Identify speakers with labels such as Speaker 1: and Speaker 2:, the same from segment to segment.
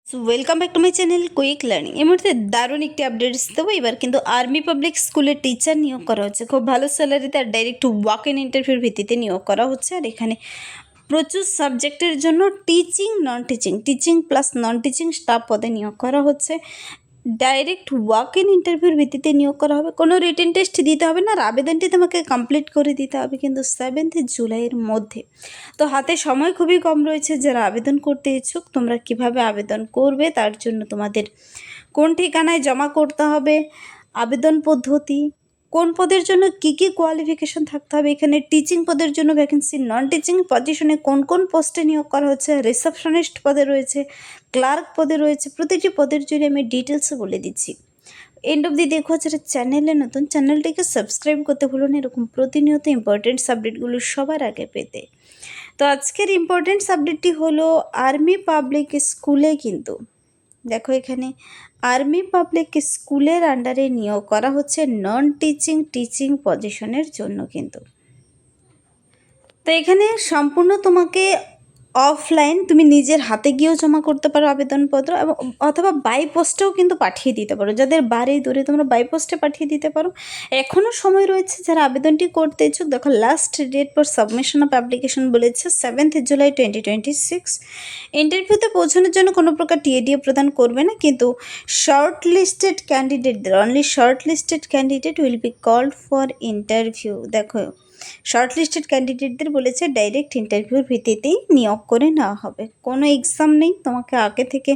Speaker 1: So welcome back to my channel quick learning. এই মুহূর্তে দারুণ একটি আপডেটস দেবো। এবার কিন্তু আর্মি পাবলিক স্কুলের টিচার নিয়োগ করা হচ্ছে খুব ভালো স্যালারিতে, আর ডাইরেক্ট ওয়াক ইন ইন্টারভিউর ভিত্তিতে নিয়োগ করা হচ্ছে। আর এখানে প্রচুর সাবজেক্টের জন্য teaching non teaching teaching plus non teaching staff পদে নিয়োগ করা হচ্ছে। ডাইরেক্ট ওয়াক ইন ইন্টারভিউর ভিত্তিতে নিয়োগ করা হবে, কোনো রিটেন টেস্ট দিতে হবে না। আর আবেদনটি তোমাকে কমপ্লিট করে দিতে হবে কিন্তু 7 জুলাইয়ের মধ্যে। তো হাতে সময় খুবই কম রয়েছে। যারা আবেদন করতে ইচ্ছুক, তোমরা কিভাবে আবেদন করবে, তার জন্য তোমাদের কোন ঠিকানায় জমা করতে হবে, আবেদন পদ্ধতি, কোন পদের জন্য কী কী কোয়ালিফিকেশন থাকতে হবে, এখানে টিচিং পদের জন্য ভ্যাকেন্সি, নন টিচিং পজিশনে কোন কোন পোস্টে নিয়োগ করা হচ্ছে, রিসেপশনিস্ট পদে রয়েছে, ক্লার্ক পদে রয়েছে, প্রতিটি পদের জন্য আমি ডিটেলসে বলে দিচ্ছি। এন্ড অব দি দেখো, যারা চ্যানেলে নতুন, চ্যানেলটিকে সাবস্ক্রাইব করতে ভুলো না এরকম প্রতিনিয়ত ইম্পর্টেন্ট আপডেটগুলো সবার আগে পেতে। তো আজকের ইম্পর্টেন্ট আপডেটটি হলো আর্মি পাবলিক স্কুলে কিন্তু দেখো, এখানে আর্মি পাবলিক স্কুলের আন্ডারে নিয়োগ করা হচ্ছে নন টিচিং পজিশনের জন্য কিন্তু। তো এখানে সম্পূর্ণ তোমাকে অফলাইন, তুমি নিজের হাতে গিয়েও জমা করতে পারো আবেদনপত্র, এবং অথবা বাই পোস্টেও কিন্তু পাঠিয়ে দিতে পারো। যাদের বাড়ি দূরে, তোমরা বাই পোস্টে পাঠিয়ে দিতে পারো। এখনও সময় রয়েছে যারা আবেদনটি করতে ইচ্ছুক। দেখো, last date for submission of application বলেছে 7 জুলাই 2026। ইন্টারভিউতে পৌঁছানোর জন্য কোনো প্রকার টিএডিএ প্রদান করবে না, কিন্তু শর্ট লিস্টেড ক্যান্ডিডেটদের, only short listed candidate will be called for interview. দেখো, শর্ট লিস্টেড ক্যান্ডিডেটদের বলেছে ডাইরেক্ট ইন্টারভিউর ভিত্তিতেই নিয়োগ করে নেওয়া হবে। কোনো এক্সাম নেই, তোমাকে আগে থেকে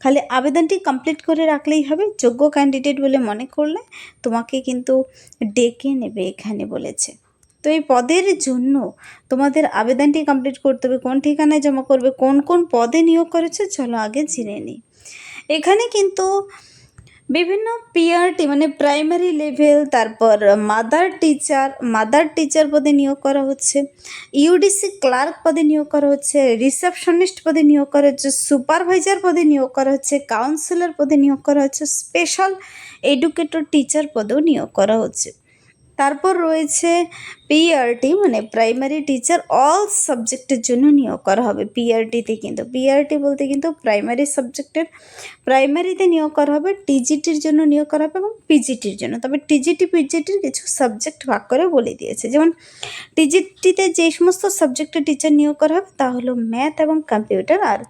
Speaker 1: খালি আবেদনটি কমপ্লিট করে রাখলেই হবে। যোগ্য ক্যান্ডিডেট বলে মনে করলে তোমাকে কিন্তু ডেকে নেবে এখানে বলেছে। তো এই পদের জন্য তোমাদের আবেদনটি কমপ্লিট করতে হবে। কোন ঠিকানায় জমা করবে, কোন কোন পদে নিয়োগ করেছে, চলো আগে জেনে নিই। এখানে কিন্তু বিভিন্ন পিআরটি মানে প্রাইমারি লেভেল, তারপর মাদার টিচার পদে নিয়োগ করা হচ্ছে, ইউডিসি ক্লার্ক পদে নিয়োগ করা হচ্ছে, রিসেপশনিস্ট পদে নিয়োগ করা হচ্ছে, সুপারভাইজার পদে নিয়োগ করা হচ্ছে, কাউন্সিলর পদে নিয়োগ করা হচ্ছে, স্পেশাল এডুকেটর টিচার পদেও নিয়োগ করা হচ্ছে। তারপর রয়েছে পিআরটি মানে প্রাইমারি টিচার অল সাবজেক্টের জন্য নিয়োগ করা হবে পিআরটিতে। কিন্তু পিআরটি বলতে কিন্তু প্রাইমারি সাবজেক্টের, প্রাইমারিতে নিয়োগ করা হবে, টিজিটির জন্য নিয়োগ করা হবে এবং পিজিটির জন্য। তবে টিজিটি পিজিটির কিছু সাবজেক্ট ভাগ করে বলে দিয়েছে। যেমন টিজিটিতে যে সমস্ত সাবজেক্টের টিচার নিয়োগ করা হবে তা হলো ম্যাথ এবং কম্পিউটার, আর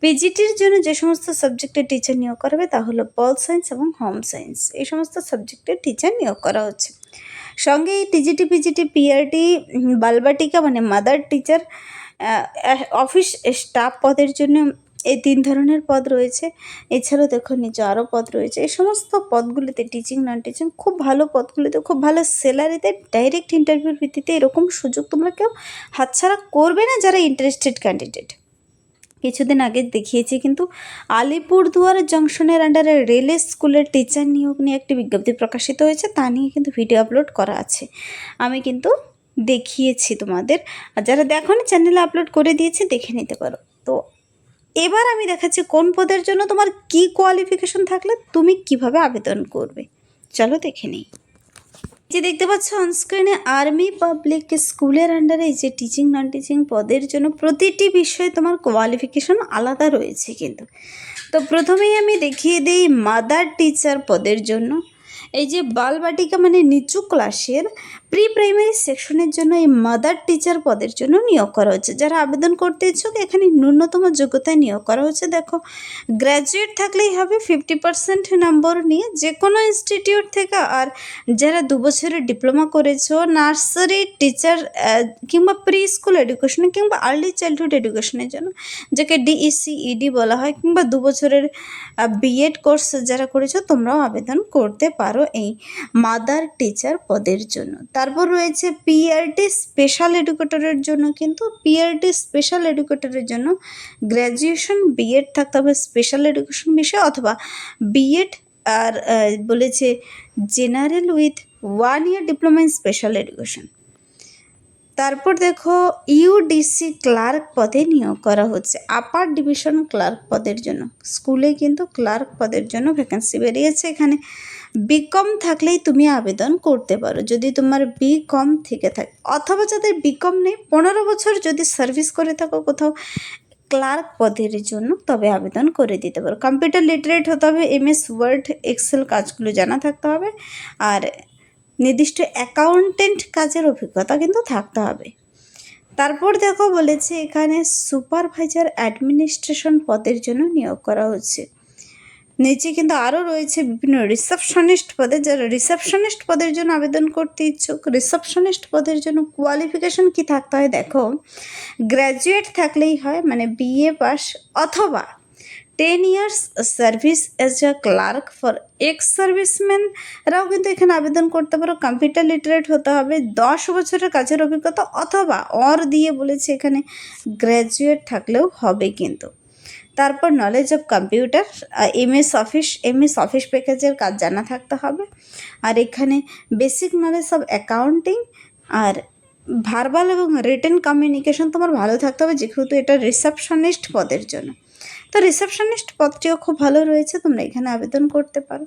Speaker 1: পিজিটির জন্য যে সমস্ত সাবজেক্টের টিচার নিয়োগ করা হবে তা হলো পল সায়েন্স এবং হোম সায়েন্স। এই সমস্ত সাবজেক্টের টিচার নিয়োগ করা হচ্ছে। সঙ্গে এই টিজিটি পিজিটি পিআরটি বালবাটিকা মানে মাদার টিচার, অফিস স্টাফ পদের জন্য এই 3 ধরনের পদ রয়েছে। এছাড়াও দেখো নিচে আরও পদ রয়েছে। এই সমস্ত পদগুলিতে টিচিং নন টিচিং খুব ভালো পদগুলিতে খুব ভালো স্যালারিতে ডাইরেক্ট ইন্টারভিউর ভিত্তিতে এরকম সুযোগ তোমরা কেউ হাতছাড়া করবে না যারা ইন্টারেস্টেড ক্যান্ডিডেট। কিছুদিন আগে দেখিয়েছি কিন্তু আলিপুরদুয়ার জংশনের আন্ডারে রেলে স্কুলের টিচার নিয়োগ নিয়ে একটি বিজ্ঞপ্তি প্রকাশিত হয়েছে, তা নিয়ে কিন্তু ভিডিও আপলোড করা আছে। আমি কিন্তু দেখিয়েছি তোমাদের, আর যারা দেখোনি চ্যানেলে আপলোড করে দিয়েছি, দেখে নিতে পারো। তো এবার আমি দেখাচ্ছি কোন পদের জন্য তোমার কি কোয়ালিফিকেশন থাকলে তুমি কিভাবে আবেদন করবে। চলো দেখে নিই। যে দেখতে পাচ্ছ অনস্ক্রিনে আর্মি পাবলিক স্কুলের আন্ডারে যে টিচিং নন টিচিং পদের জন্য প্রতিটি বিষয়ে তোমার কোয়ালিফিকেশন আলাদা রয়েছে কিন্তু। তো প্রথমেই আমি দেখিয়ে দিই মাদার টিচার পদের জন্য। এই যে বালবাটিকা মানে নিচু ক্লাসের প্রি প্রাইমারি সেকশনের জন্য এই মাদার টিচার পদের জন্য নিয়োগ করা হচ্ছে। যারা আবেদন করতে ইচ্ছুক, এখানে ন্যূনতম যোগ্যতায় নিয়োগ করা হচ্ছে। দেখো, গ্র্যাজুয়েট থাকলেই হবে 50% নম্বর নিয়ে যে কোনো ইনস্টিটিউট থেকে। আর যারা 2 বছরের ডিপ্লোমা করেছো নার্সারি টিচার কিংবা প্রি স্কুল এডুকেশনে কিংবা আর্লি চাইল্ডহুড এডুকেশনের জন্য, যাকে ডিইসিইডি বলা হয়, কিংবা 2 বছরের বিএড কোর্স যারা করেছো, তোমরাও আবেদন করতে পারো এই মাদার টিচার পদের জন্য। তারপর রয়েছে পিআরটি স্পেশাল এডুকেটরের জন্য। কিন্তু পিআরটি স্পেশাল এডুকেটরের জন্য গ্র্যাজুয়েশন বিএড থাকতে হবে স্পেশাল এডুকেশন বিষয়ে, অথবা বিএড আর বলেছে general with 1 year diploma in special education. তারপর দেখো ইউডিসি ক্লার্ক পদে নিয়োগ করা হচ্ছে, আপার ডিভিশন ক্লার্ক পদের জন্য। স্কুলে কিন্তু ক্লার্ক পদের জন্য ভ্যাকেন্সি বেরিয়েছে। এখানে বিকম থাকলেই তুমি আবেদন করতে পারো, যদি তোমার বিকম থেকে থাকে, অথবা যাদের বিকম নেই 15 বছর যদি সার্ভিস করে থাকো কোথাও, ক্লার্ক পদের জন্য তবে আবেদন করে দিতে পারো। কম্পিউটার লিটারেট হতে হবে, MS ওয়ার্ড এক্সেল কাজগুলো জানা থাকতে হবে, আর নির্দিষ্ট অ্যাকাউন্টেন্ট কাজের অভিজ্ঞতা কিন্তু থাকতে হবে। তারপর দেখো বলেছে এখানে সুপারভাইজার অ্যাডমিনিস্ট্রেশন পদের জন্য নিয়োগ করা হচ্ছে। নিচে কিন্তু আরও রয়েছে বিভিন্ন রিসেপশনিস্ট পদে, যারা রিসেপশনিস্ট পদের জন্য আবেদন করতে ইচ্ছুক। রিসেপশনিস্ট পদের জন্য কোয়ালিফিকেশন কি থাকতে হয় দেখো, গ্র্যাজুয়েট থাকলেই হয়, মানে BA পাস অথবা 10 years service as a clerk for ex সার্ভিসম্যানরাও কিন্তু এখানে আবেদন করতে পারো। কম্পিউটার লিটারেট হতে হবে, 10 বছরের কাজের অভিজ্ঞতা অথবা দিয়ে বলেছে এখানে গ্র্যাজুয়েট থাকলেও হবে কিন্তু। তারপর knowledge of computer, MS office প্যাকেজের কাজ জানা থাকতে হবে। আর এখানে বেসিক নলেজ অফ অ্যাকাউন্টিং আর ভার্বাল এবং রিটেন কমিউনিকেশন তোমার ভালো থাকতে হবে, যেহেতু এটা রিসেপশনিস্ট পদের জন্য। তো রিসেপশনিস্ট পদটিও খুব ভালো রয়েছে, তোমরা এখানে আবেদন করতে পারো।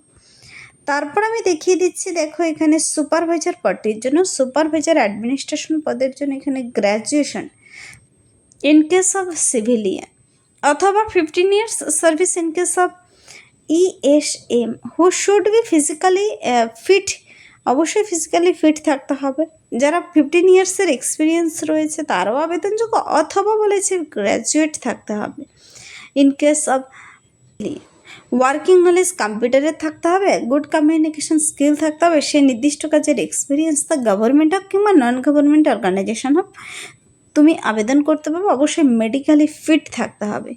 Speaker 1: তারপর আমি দেখিয়ে দিচ্ছি, দেখো এখানে সুপারভাইজার পদটির জন্য, সুপারভাইজার অ্যাডমিনিস্ট্রেশন পদের জন্য এখানে graduation in case of civilian অথবা 15 years service in case of ESM who should be physically fit, অবশ্যই ফিজিক্যালি ফিট থাকতে হবে। যারা 15 ইয়ার্সের এক্সপিরিয়েন্স রয়েছে তারাও আবেদনযোগ্য, অথবা বলেছে গ্র্যাজুয়েট থাকতে হবে। In case of working knowledge কম্পিউটারের থাকতে হবে, গুড কমিউনিকেশন স্কিল থাকতে হবে, সে নির্দিষ্ট কাজের এক্সপিরিয়েন্স তা গভর্নমেন্ট হোক কিংবা নন গভর্নমেন্ট অর্গানাইজেশন হোক তুমি আবেদন করতে পারবে। অবশ্যই মেডিকেলি ফিট থাকতে হবে।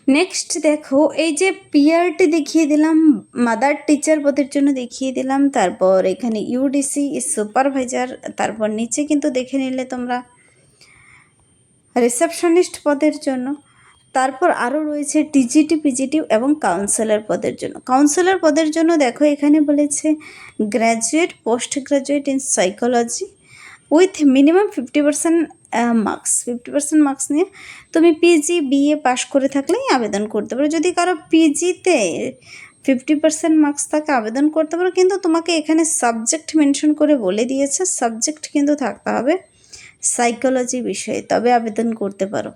Speaker 1: নেক্সট দেখো এই যে PRT দেখিয়ে দিলাম, মাদার টিচার পদের জন্য দেখিয়ে দিলাম, তারপর এখানে UDC সুপারভাইজার, তারপর নিচে কিন্তু দেখে নিলে তোমরা রিসেপশনিস্ট পদের জন্য। তারপর আরও রয়েছে TGT PGT এবং কাউন্সিলর পদের জন্য। কাউন্সিলর পদের জন্য দেখো এখানে বলেছে graduate post graduate in psychology with minimum 50% marks, 50% marks নিয়ে তুমি PG BA পাস করে থাকলেই আবেদন করতে পারো। যদি কারো PGতে 50% মার্কস থাকে আবেদন করতে পারো, কিন্তু তোমাকে এখানে সাবজেক্ট মেনশন করে বলে দিয়েছে, সাবজেক্ট কিন্তু থাকতে হবে সাইকোলজি বিষয়ে, তবে আবেদন করতে পারো।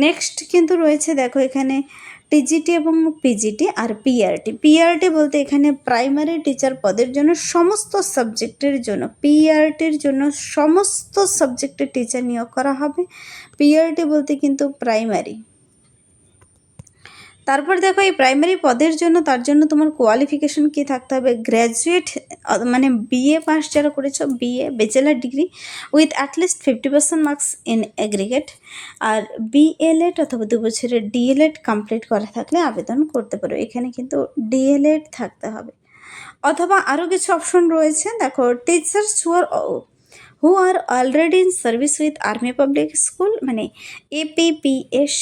Speaker 1: নেক্সট কিন্তু রয়েছে দেখো এখানে TGT এবং PGT আর PRT বলতে এখানে প্রাইমারি টিচার পদের জন্য সমস্ত সাবজেক্টের জন্য, PRTর জন্য সমস্ত সাবজেক্টের টিচার নিয়োগ করা হবে। PRT বলতে কিন্তু প্রাইমারি। তারপর দেখো এই প্রাইমারি পদের জন্য, তার জন্য তোমার কোয়ালিফিকেশন কি থাকতে হবে, গ্র্যাজুয়েট মানে BA পাস যারা করেছো, BA bachelor degree with at least 50% marks in aggregate, আর BLED অথবা 2 বছরের DLED কমপ্লিট করা থাকলে আবেদন করতে পারো। এখানে কিন্তু DLED থাকতে হবে। অথবা আরও কিছু অপশন রয়েছে দেখো, teachers who are already in service with army public school, মানে APPS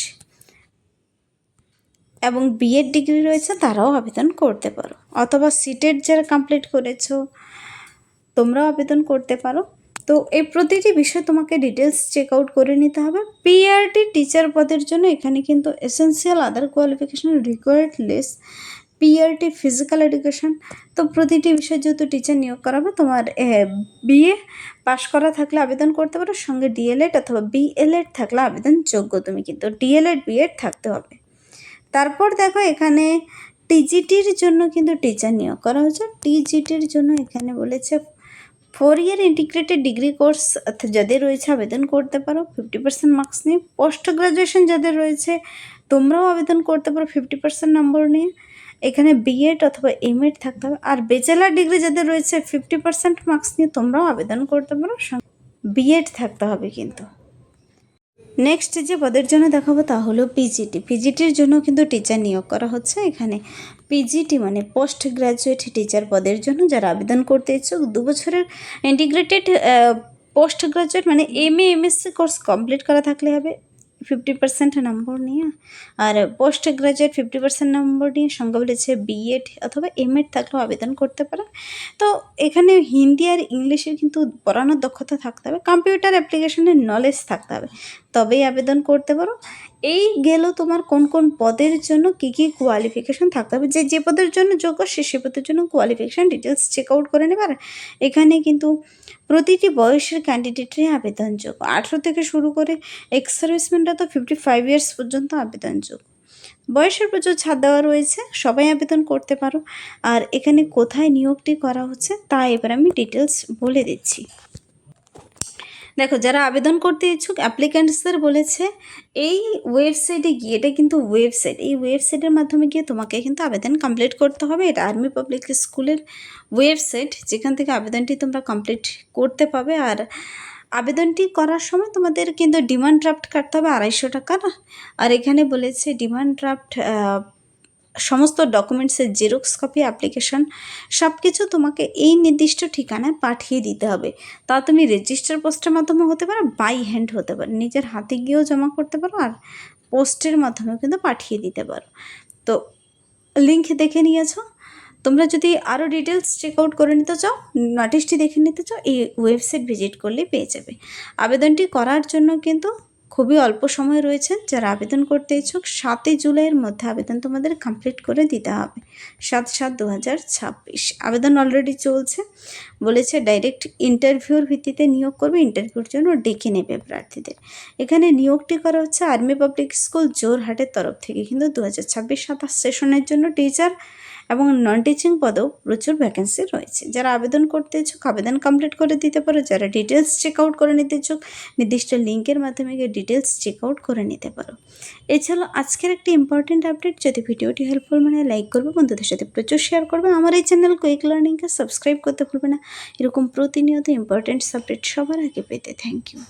Speaker 1: এবং BEd ডিগ্রি রয়েছে তারাও আবেদন করতে পারো, অথবা সিটেট যারা কমপ্লিট করেছো তোমরাও আবেদন করতে পারো। তো এই প্রতিটি বিষয় তোমাকে ডিটেলস চেক আউট করে নিতে হবে। PRT টিচার পদের জন্য এখানে কিন্তু essential other qualification required less, PRT physical education. তো প্রতিটি বিষয় যেহেতু টিচার নিয়োগ করাবে, তোমার BA পাস করা থাকলে আবেদন করতে পারো, সঙ্গে DLED অথবা BLED থাকলে আবেদন যোগ্য তুমি, কিন্তু DLED BEd থাকতে হবে। তারপর দেখো এখানে TGTর জন্য কিন্তু টিচার নিয়োগ করা হচ্ছে। TGTর জন্য এখানে বলেছে 4 ইয়ার ইন্টিগ্রেটেড ডিগ্রি কোর্স যাদের রয়েছে আবেদন করতে পারো 50% মার্কস নিয়ে। পোস্ট গ্রাজুয়েশন যাদের রয়েছে তোমরাও আবেদন করতে পারো 50% নম্বর নিয়ে। এখানে BEd অথবা MEd থাকতে হবে। আর ব্যাচেলার ডিগ্রি যাদের রয়েছে 50% মার্কস নিয়ে তোমরাও আবেদন করতে পারো, BEd থাকতে হবে কিন্তু। নেক্সট যে পদের জন্য দেখাবো তা হলো PGTর জন্য কিন্তু টিচার নিয়োগ করা হচ্ছে। এখানে PGT মানে পোস্ট গ্র্যাজুয়েট টিচার পদের জন্য যারা আবেদন করতে ইচ্ছুক 2 বছরের ইন্টিগ্রেটেড পোস্ট গ্র্যাজুয়েট মানে MA MSc কোর্স কমপ্লিট করা থাকলে হবে 50% নম্বর নিয়ে, আর পোস্ট গ্র্যাজুয়েট 50% নম্বর নিয়ে। সঙ্গে বলেছে BEd অথবা MEd থাকলেও আবেদন করতে পারে। তো এখানে হিন্দি আর ইংলিশের কিন্তু পড়ানোর দক্ষতা থাকতে হবে, কম্পিউটার অ্যাপ্লিকেশনের নলেজ থাকতে হবে, তবেই আবেদন করতে পারো। এই গেল তোমার কোন কোন পদের জন্য কী কী কোয়ালিফিকেশান থাকতে হবে, যে যে পদের জন্য যোগ্য সে পদের জন্য কোয়ালিফিকেশান ডিটেলস চেক আউট করে নেবে। আর এখানে কিন্তু প্রতিটি বয়সের ক্যান্ডিডেটই আবেদনযোগ্য। 18 থেকে শুরু করে এক্স সার্ভিসম্যানরা তো 55 ইয়ার্স পর্যন্ত আবেদনযোগ্য। বয়সের প্রচুর ছাড় দেওয়া রয়েছে, সবাই আবেদন করতে পারো। আর এখানে কোথায় নিয়োগটি করা হচ্ছে তা এবার আমি ডিটেলস বলে দিচ্ছি। দেখো, যারা আবেদন করতে ইচ্ছুক অ্যাপ্লিক্যান্টসদের বলেছে এই ওয়েবসাইটে গিয়ে, এটা কিন্তু ওয়েবসাইট, এই ওয়েবসাইটের মাধ্যমে গিয়ে তোমাকে কিন্তু আবেদন কমপ্লিট করতে হবে। এটা আর্মি পাবলিক স্কুলের ওয়েবসাইট, যেখান থেকে আবেদনটি তোমরা কমপ্লিট করতে পাবে। আর আবেদনটি করার সময় তোমাদের কিন্তু ডিমান্ড ড্রাফট কাটতে হবে 250 টাকার। আর এখানে বলেছে ডিমান্ড ড্রাফট সমস্ত ডকুমেন্টসের জেরক্স কপি, অ্যাপ্লিকেশন সব কিছু তোমাকে এই নির্দিষ্ট ঠিকানায় পাঠিয়ে দিতে হবে। তা তুমি রেজিস্টার পোস্টের মাধ্যমে হতে পারে, বাই হ্যান্ড হতে পারে, নিজের হাতে গিয়েও জমা করতে পারো, আর পোস্টের মাধ্যমেও কিন্তু পাঠিয়ে দিতে পারো। তো লিঙ্ক দেখে নিয়েছো। তোমরা যদি আরও ডিটেলস চেক আউট করে নিতে চাও, নোটিশটি দেখে নিতে চাও, এই ওয়েবসাইট ভিজিট করলেই পেয়ে যাবে। আবেদনটি করার জন্য কিন্তু খুবই অল্প সময় রয়েছে। যারা আবেদন করতে ইচ্ছুক 7 জুলাইয়ের মধ্যে আবেদন তোমাদের কমপ্লিট করে দিতে হবে, 7/7/2026। আবেদন অলরেডি চলছে। বলেছে ডাইরেক্ট ইন্টারভিউর ভিত্তিতে নিয়োগ করবে, ইন্টারভিউর জন্য ডেকে নেবে প্রার্থীদের। এখানে নিয়োগটি করা হচ্ছে আর্মি পাবলিক স্কুল জোরহাটের তরফ থেকে। কিন্তু 2026-27 সেশনের জন্য টিচার এবং নন টিচিং পদেও প্রচুর ভ্যাকেন্সি রয়েছে। যারা আবেদন করতে ইচ্ছুক আবেদন কমপ্লিট করে দিতে পারো। যারা ডিটেলস চেক আউট করে নিতে ইচ্ছুক নির্দিষ্ট লিঙ্কের মাধ্যমে গিয়ে ডিটেলস চেক আউট করে নিতে পারো। এছাড়াও আজকের একটি ইম্পর্টেন্ট আপডেট, যদি ভিডিওটি হেল্পফুল মানে লাইক করবে, বন্ধুদের সাথে প্রচুর শেয়ার করবে। আমার এই চ্যানেল কুইক লার্নিংকে সাবস্ক্রাইব করতে ভুলবে না, এরকম প্রতিনিয়ত ইম্পর্টেন্ট আপডেট সবার আগে পেতে। Thank you.